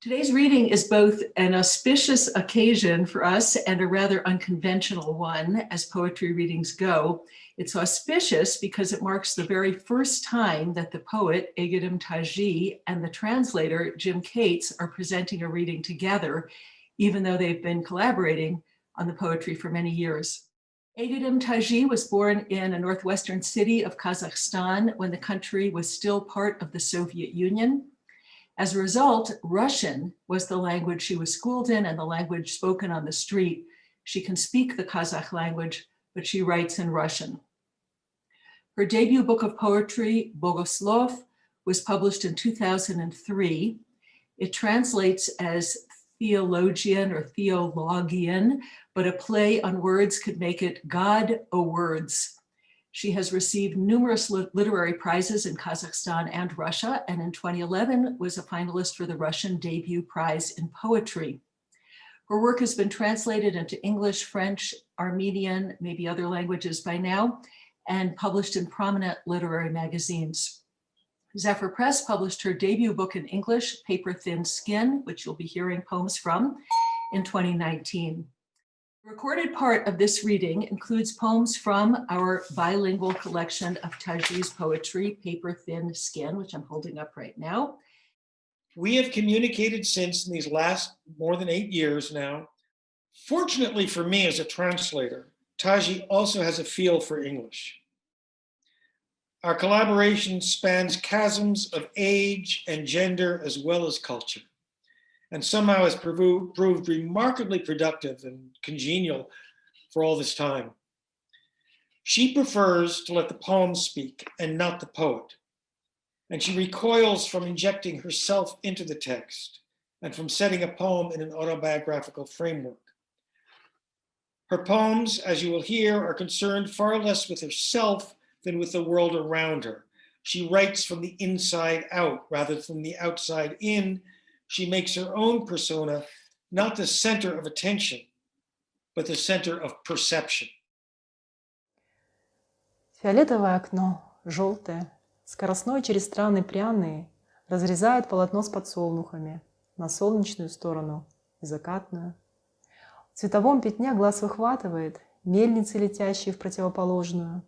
Today's reading is both an auspicious occasion for us and a rather unconventional one as poetry readings go. It's auspicious because it marks the very first time that the poet, Aigerim Tazhi, and the translator, Jim Cates, are presenting a reading together, even though they've been collaborating on the poetry for many years. Aigerim Tazhi was born in a northwestern city of Kazakhstan when the country was still part of the Soviet Union. As a result, Russian was the language she was schooled in and the language spoken on the street. She can speak the Kazakh language, but she writes in Russian. Her debut book of poetry, Bogoslov, was published in 2003. It translates as theologian or theologian, but a play on words could make it God o' Words. She has received numerous literary prizes in Kazakhstan and Russia, and in 2011 was a finalist for the Russian Debut Prize in Poetry. Her work has been translated into English, French, Armenian, maybe other languages by now, and published in prominent literary magazines. Zephyr Press published her debut book in English, Paper Thin Skin, which you'll be hearing poems from, in 2019. The recorded part of this reading includes poems from our bilingual collection of Tazhi's poetry, Paper Thin Skin, which I'm holding up right now. We have communicated since in these last more than 8 years now. Fortunately for me as a translator, Tazhi also has a feel for English. Our collaboration spans chasms of age and gender as well as culture, and somehow has proved remarkably productive and congenial for all this time. She prefers to let the poem speak and not the poet, and she recoils from injecting herself into the text and from setting a poem in an autobiographical framework. Her poems, as you will hear, are concerned far less with herself than with the world around her. She writes from the inside out rather than the outside in. She makes her own persona not the center of attention, but the center of perception. Фиолетовое окно, желтое, скоростное через страны пряные, разрезает полотно с подсолнухами на солнечную сторону и закатную. В цветовом пятне глаз выхватывает мельницы, летящие в противоположную.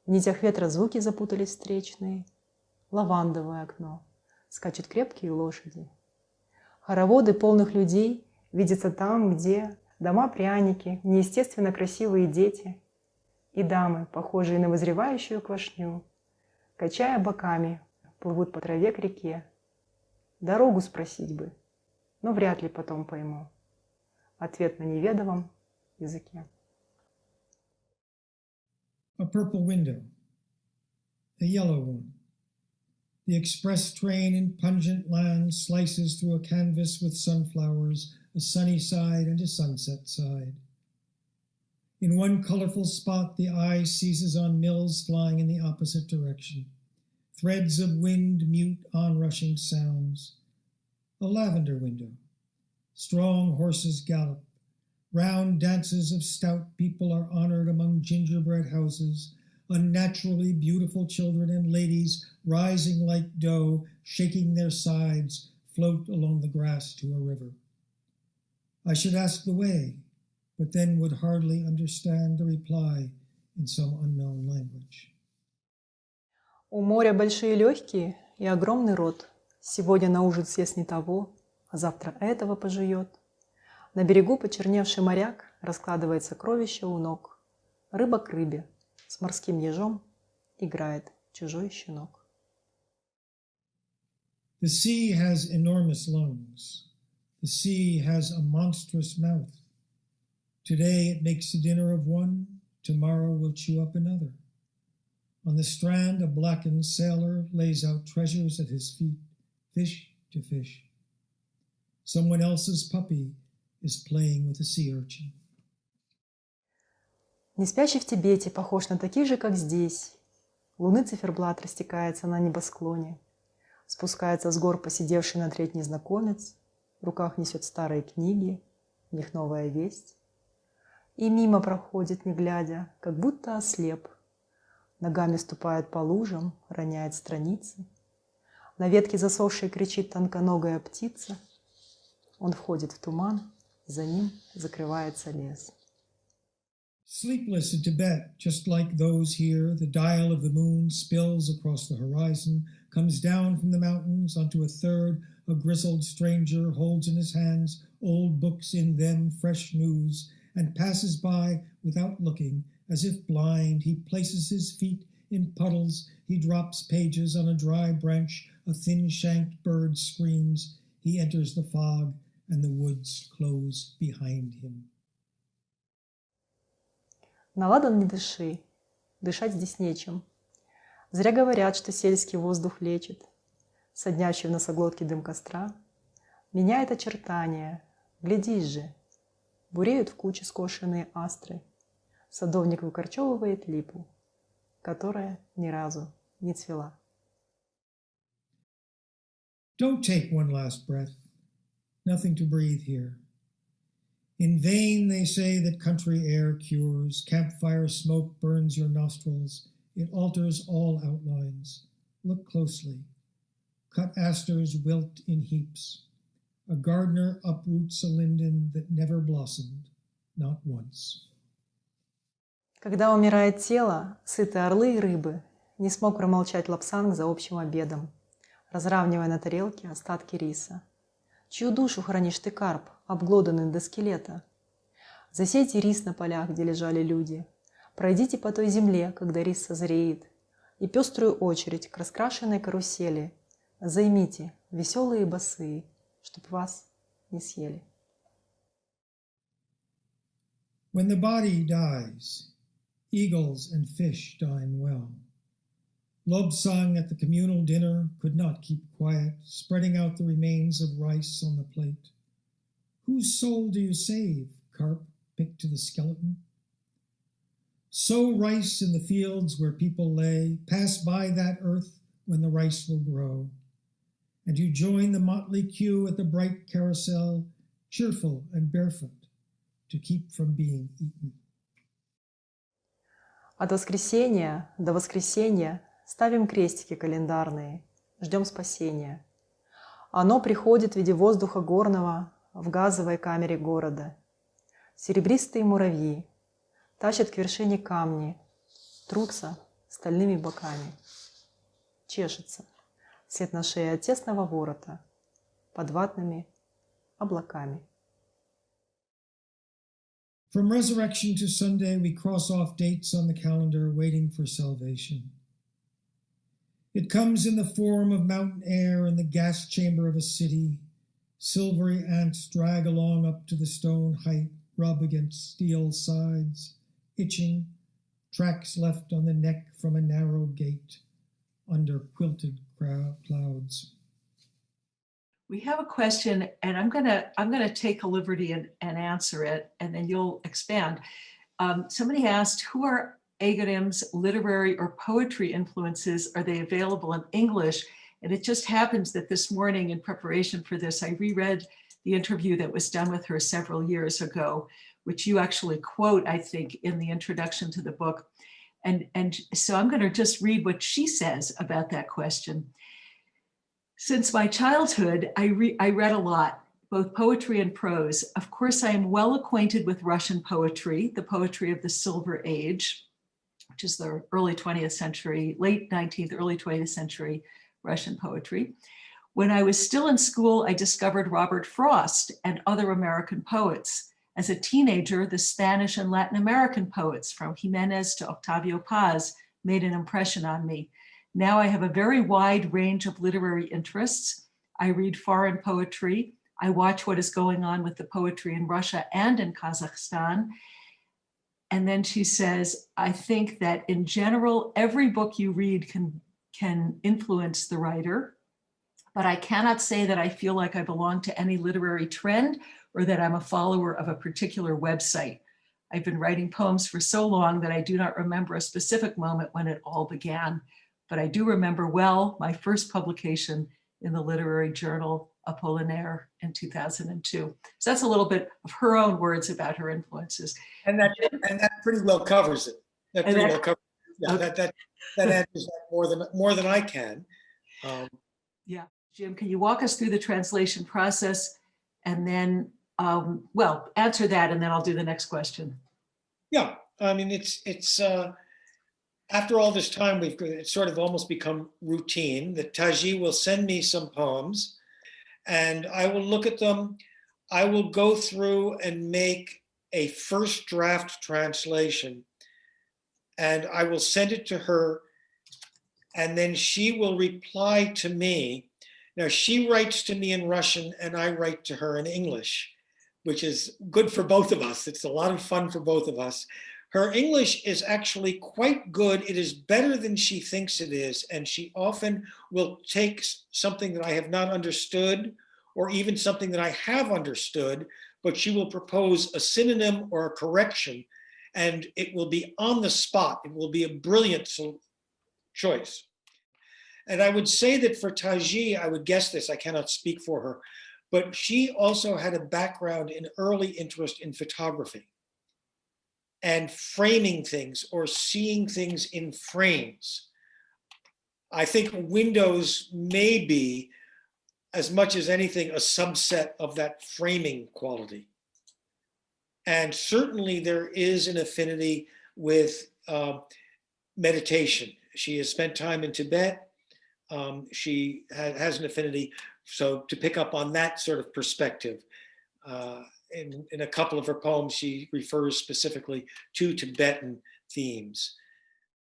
В нитях ветра звуки запутались встречные. Лавандовое окно, скачут крепкие лошади. Хороводы полных людей видятся там, где дома-пряники, неестественно красивые дети и дамы, похожие на вызревающую квашню, качая боками, плывут по траве к реке. Дорогу спросить бы, но вряд ли потом пойму. Ответ на неведомом языке. A purple window, a yellow one. The express train in pungent land slices through a canvas with sunflowers, a sunny side and a sunset side. In one colorful spot, the eye seizes on mills flying in the opposite direction. Threads of wind mute onrushing sounds. A lavender window. Strong horses gallop. Round dances of stout people are honored among gingerbread houses. Unnaturally beautiful children and ladies, rising like dough, shaking their sides, float along the grass to a river. I should ask the way, but then would hardly understand the reply in some unknown language. У моря большие легкие и огромный рот. Сегодня на ужин съест не того, а завтра этого пожует. На берегу почерневший моряк раскладывает сокровища у ног. Рыба к рыбе. С морским ежом играет чужой щенок. The sea has enormous lungs. The sea has a monstrous mouth. Today it makes a dinner of one, tomorrow will chew up another. On the strand, a blackened sailor lays out treasures at his feet, fish to fish. Someone else's puppy is playing with a sea urchin. Не спящий в Тибете похож на таких же, как здесь. Луны циферблат растекается на небосклоне. Спускается с гор посидевший на треть незнакомец. В руках несет старые книги, в них новая весть. И мимо проходит, не глядя, как будто ослеп. Ногами ступает по лужам, роняет страницы. На ветке засохшей кричит тонконогая птица. Он входит в туман, и за ним закрывается лес. Sleepless in Tibet, just like those here, the dial of the moon spills across the horizon, comes down from the mountains onto a third. A grizzled stranger holds in his hands old books, in them fresh news, and passes by without looking, as if blind. He places his feet in puddles, he drops pages on a dry branch, a thin-shanked bird screams. He enters the fog, and the woods close behind him. На ладан не дыши, дышать здесь нечем. Зря говорят, что сельский воздух лечит. Соднящий в носоглотке дым костра меняет очертания. Глядись же, буреют в куче скошенные астры. Садовник выкорчевывает липу, которая ни разу не цвела. Don't take one last breath. Nothing to breathe here. In vain they say that country air cures. Campfire smoke burns your nostrils. It alters all outlines. Look closely. Cut asters wilt in heaps. A gardener uproots a linden that never blossomed, not once. Когда умирает тело, сытые орлы и рыбы, не смог промолчать Лапсанг за общим обедом, разравнивая на тарелке остатки риса. Чью душу хранишь ты, карп, обглоданный до скелета? Засейте рис на полях, где лежали люди. Пройдите по той земле, когда рис созреет, и пеструю очередь к раскрашенной карусели займите, веселые и босые, чтоб вас не съели. When the body dies, eagles and fish dine well. Lobsang at the communal dinner could not keep quiet, spreading out the remains of rice on the plate. Whose soul do you save, carp, picked to the skeleton? Sow rice in the fields where people lay, pass by that earth when the rice will grow. And you join the motley queue at the bright carousel, cheerful and barefoot, to keep from being eaten. От воскресенья до воскресенья ставим крестики календарные, ждем спасения. Оно приходит в виде воздуха горного в газовой камере города. Серебристые муравьи тащат к вершине камни, трутся стальными боками. Чешется след на шее от тесного ворота под ватными облаками. From resurrection to Sunday, we cross off dates on the calendar, waiting for salvation. It comes in the form of mountain air in the gas chamber of a city. Silvery ants drag along up to the stone height, rub against steel sides, itching, tracks left on the neck from a narrow gate, under quilted clouds. We have a question, and I'm gonna take a liberty and answer it, and then you'll expand. Somebody asked, who are Aigerim's literary or poetry influences? Are they available in English? And it just happens that this morning, in preparation for this, I reread the interview that was done with her several years ago, which you actually quote, I think, in the introduction to the book. And so I'm going to just read what she says about that question. Since my childhood, I read a lot, both poetry and prose. Of course, I am well acquainted with Russian poetry, the poetry of the Silver Age, which is the early 20th century, late 19th, early 20th century Russian poetry. When I was still in school, I discovered Robert Frost and other American poets. As a teenager, the Spanish and Latin American poets, from Jimenez to Octavio Paz, made an impression on me. Now I have a very wide range of literary interests. I read foreign poetry. I watch what is going on with the poetry in Russia and in Kazakhstan. And then she says, I think that in general, every book you read can influence the writer, but I cannot say that I feel like I belong to any literary trend or that I'm a follower of a particular website. I've been writing poems for so long that I do not remember a specific moment when it all began, but I do remember well my first publication in the literary journal Apollinaire in 2002. So that's a little bit of her own words about her influences. And that pretty well covers it. That pretty well covers it. Yeah, Okay. that answers that more than I can. Yeah, Jim, can you walk us through the translation process And then, well, answer that and then I'll do the next question. Yeah, I mean, it's after all this time, it's sort of almost become routine that Tazhi will send me some poems and I will look at them. I will go through and make a first draft translation and I will send it to her and then she will reply to me. Now she writes to me in Russian and I write to her in English, which is good for both of us. It's a lot of fun for both of us. Her English is actually quite good. It is better than she thinks it is. And she often will take something that I have not understood or even something that I have understood, but she will propose a synonym or a correction and it will be on the spot. It will be a brilliant choice. And I would say that for Tazhi, I would guess this, I cannot speak for her, but she also had a background in early interest in photography and framing things or seeing things in frames. I think windows may be, as much as anything, a subset of that framing quality. And certainly there is an affinity with meditation. She has spent time in Tibet. She has an affinity. So to pick up on that sort of perspective, in a couple of her poems, she refers specifically to Tibetan themes.